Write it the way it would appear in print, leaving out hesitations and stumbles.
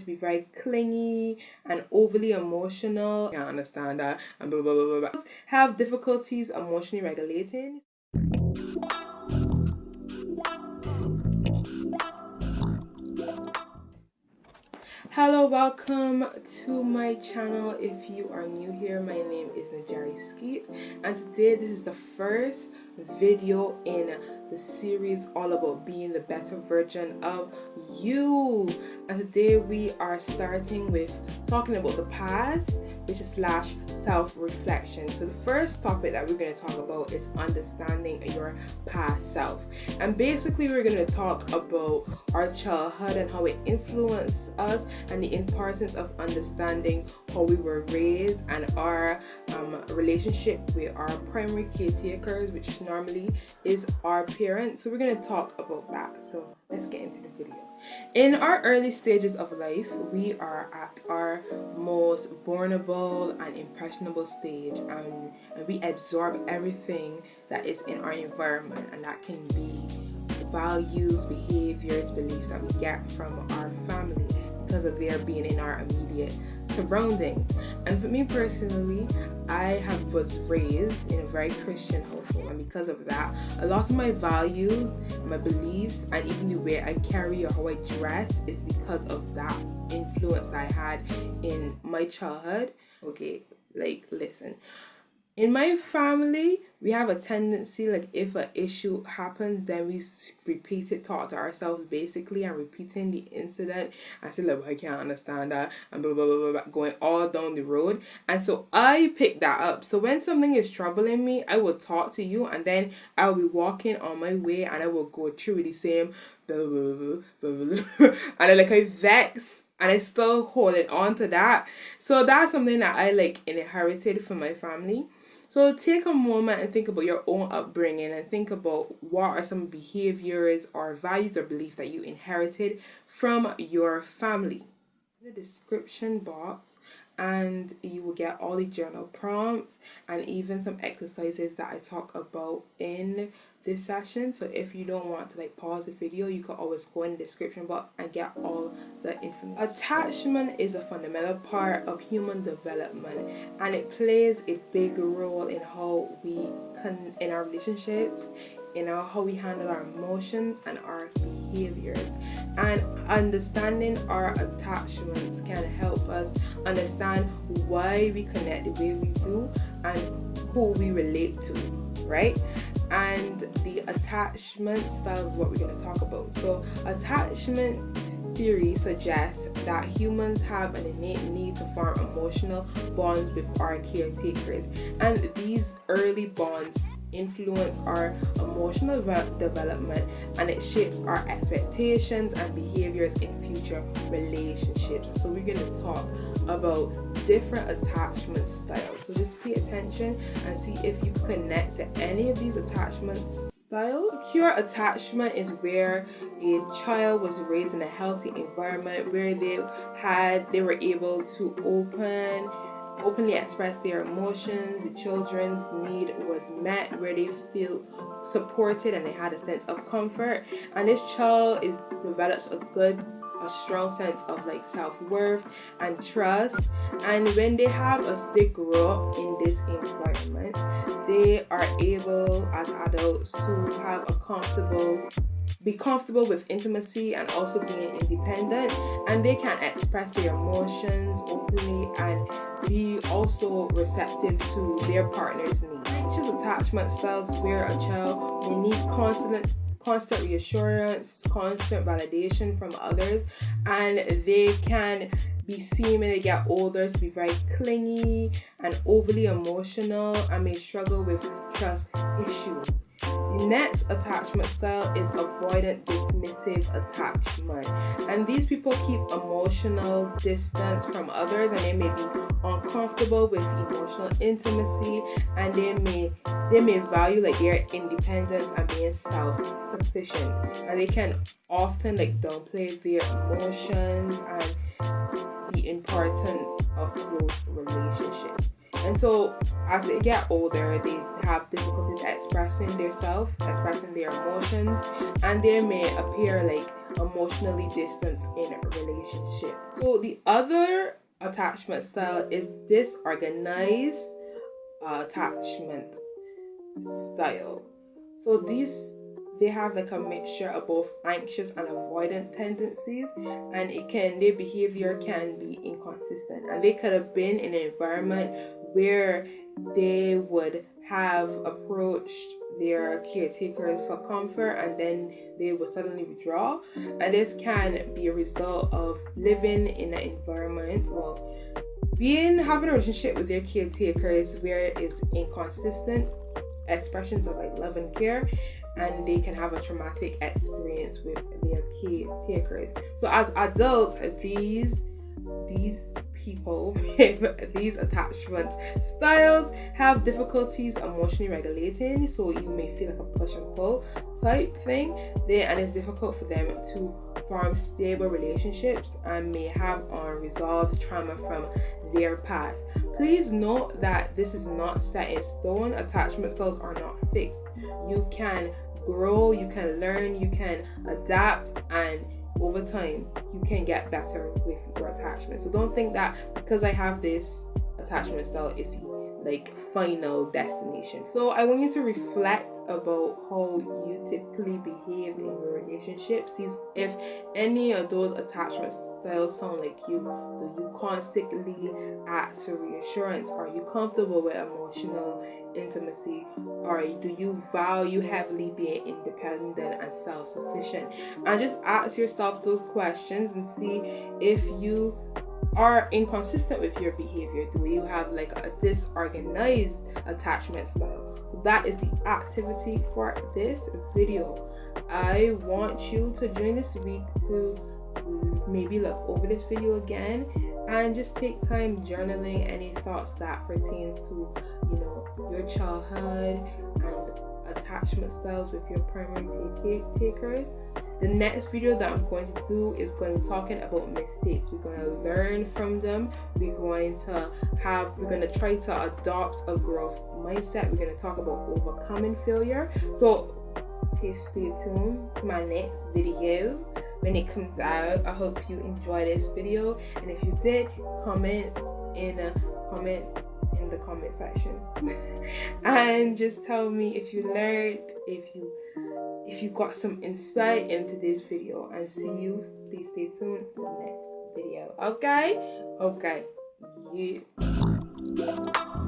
to be very clingy and overly emotional. Can't understand that and blah blah blah blah blah. Have difficulties emotionally regulating. Hello, welcome to my channel. If you are new here, my name is Najari Skeet, and today this is the first video in the series all about being the better version of you. And today we are starting with talking about the past, which is / self-reflection. So the first topic that we're going to talk about is understanding your past self, and basically we're going to talk about our childhood and how it influenced us, and the importance of understanding how we were raised and our relationship with our primary caretakers, which normally is our parents. So we're going to talk about that. So let's get into the video. In our early stages of life, we are at our most vulnerable and impressionable stage, and we absorb everything that is in our environment, and that can be values, behaviors, beliefs that we get from our family because of their being in our immediate surroundings. And for me personally, I was raised in a very Christian household, and because of that, a lot of my values, my beliefs, and even the way I carry or how I dress is because of that influence I had in my childhood. Okay, like listen. In my family, we have a tendency, like if an issue happens, then we repeat it, talk to ourselves basically, and repeating the incident and say like, I can't understand that, and blah, blah, blah, blah, blah, going all down the road. And so I picked that up. So when something is troubling me, I will talk to you, and then I will be walking on my way, and I will go through the same blah, blah, blah, blah, blah, blah. And I vex, and I still holding on to that. So that's something that I inherited from my family. So take a moment and think about your own upbringing, and think about what are some behaviors or values or beliefs that you inherited from your family. In the description box, and you will get all the journal prompts and even some exercises that I talk about in this session. So if you don't want to pause the video, you can always go in the description box and get all the information. Attachment is a fundamental part of human development, and it plays a big role in how we in our relationships, in how we handle our emotions and our behaviors. And understanding our attachments can help us understand why we connect the way we do and who we relate to, right? And the attachment styles is what we're going to talk about. So attachment theory suggests that humans have an innate need to form emotional bonds with our caretakers, and these early bonds influence our emotional development, and it shapes our expectations and behaviors in future relationships. So we're going to talk about different attachment styles. So just pay attention and see if you can connect to any of these attachment styles. Secure attachment is where a child was raised in a healthy environment where they were able to openly express their emotions. The children's need was met, where they feel supported and they had a sense of comfort, and this child develops a strong sense of self-worth and trust. And when they grow up in this environment, they are able as adults to have be comfortable with intimacy and also being independent, and they can express their emotions openly and be also receptive to their partner's needs. Anxious attachment styles where a child may need constant reassurance, constant validation from others, and they can be seen when they get older to be very clingy and overly emotional, and may struggle with trust issues. The next attachment style is avoidant dismissive attachment, and these people keep emotional distance from others, and they may be uncomfortable with emotional intimacy, and they may value their independence and being self-sufficient, and they can often downplay their emotions and the importance of close relationships. And so as they get older, they have difficulties expressing their emotions, and they may appear emotionally distanced in relationships. So the other attachment style is disorganized attachment style. So they have like a mixture of both anxious and avoidant tendencies, and their behavior can be inconsistent, and they could have been in an environment where they would have approached their caretakers for comfort, and then they would suddenly withdraw. And this can be a result of living in an environment, having a relationship with their caretakers where it is inconsistent expressions of like love and care, and they can have a traumatic experience with their caretakers. So as adults, these people with these attachment styles have difficulties emotionally regulating, so you may feel like a push and pull type thing there, and it's difficult for them to form stable relationships and may have unresolved trauma from their past. Please note that this is not set in stone. Attachment styles are not fixed. You can grow, you can learn, you can adapt, and over time you can get better with your attachment. So don't think that because I have this attachment style is the like final destination. So I want you to reflect about how you typically behave in your relationships. See if any of those attachment styles sound like you. Do you constantly ask for reassurance? Are you comfortable with emotional intimacy? Or do you value heavily being independent and self-sufficient? And just ask yourself those questions and see if you are inconsistent with your behavior. Do you have like a disorganized attachment style? So that is the activity for this video. I want you to join this week to maybe look over this video again and just take time journaling any thoughts that pertains to your childhood and attachment styles with your primary taker. The next video that I'm going to do is going to be talking about mistakes. We're going to learn from them. We're going to try to adopt a growth mindset. We're going to talk about overcoming failure. So please stay tuned to my next video when it comes out. I hope you enjoy this video, and if you did, comment in the comment section and just tell me if you learned, if you got some insight into this video, and see you. Please stay tuned to the next video. Okay, yeah.